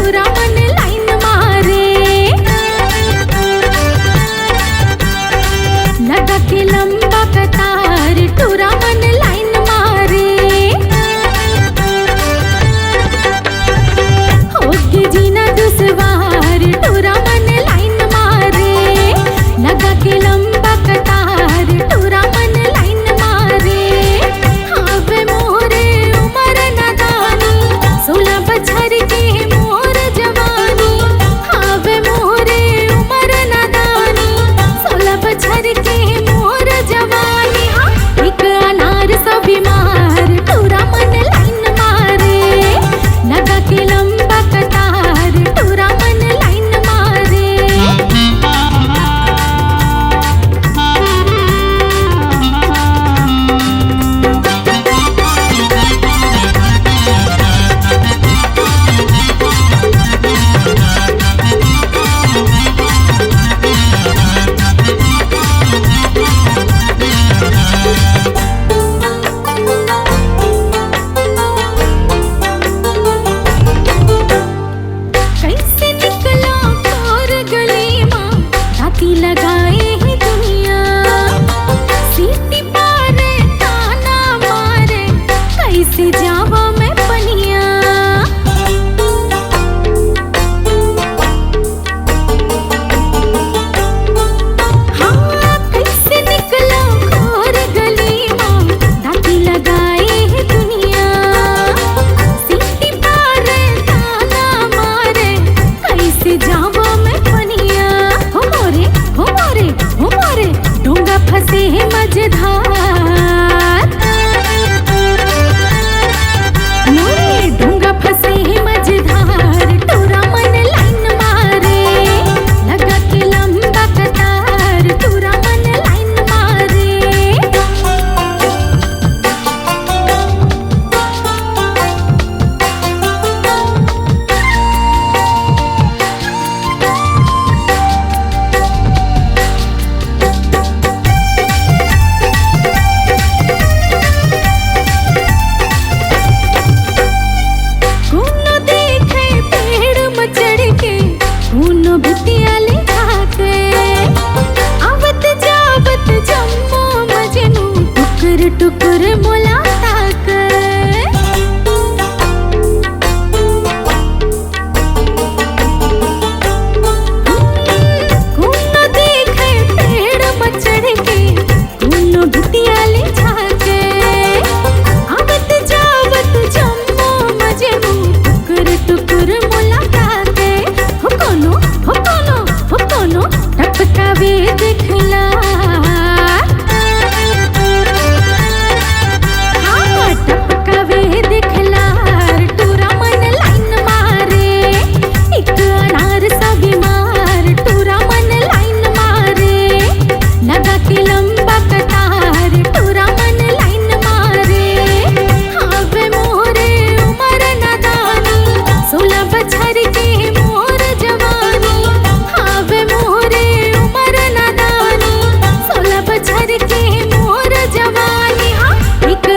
टूरा मन लाइन मारे। लगा के लंबा कतार टूरा मन लाइन मारे। होके जीना दुश्वार टूरा मन लाइन मारे। लगा के लंबा कतार टूरा मन लाइन मारे। हावे मोरे उमर नादानी 16 बछर के मोर जवानी। हावे मोरे उमर नादानी 16 बछर के मोर जवानी। एक अनार सा बीमार टूरा मन लाइन मारे। लगा के लंबा कतार टूरा मन लाइन मारे। कैसे निकला और गली माँ ताती लगाए ही दुनिया। सीटी पारे ताना मारे कैसे जावा मैं पनिया। हाँ कैसे निकला और गली माँ ताती लगाए ही दुनिया। सीटी पारे ताना मारे कैसे जावा मैं पनिया। हो मोरे हो मोरे हो मोरे डोंगा फंसे है मझधार। मोरे डोंगा फंसे है मझधार टूरा मन लाइन मारे। लगा के लंबा कतार टूरा मन लाइन मारे। कोनो देखे पेड़ में चढ़ के कोनो भितिया ले जाके। आवत जावत जम्मो मजनू टुकर टुकर मोला ताके। कोनो देखे पेड़ में चढ़ के कोनो भितिया ले जाके। आवत जावत जम्मो मजनू टुकर टुकर मोला ताके। हो कोनो टपकावे देखला। हाँ टपकावे देखला टूरा मन लाइन मारे। एक अनार सा बीमार टूरा मन लाइन मारे। लगा के लंबा कतार टूरा मन लाइन मारे। हावे मोरे उमर नादानी 16 बछर के मोर जवानी। हावे मोरे उमर नादानी 16 बछर के मोर जवानी। हाँ एक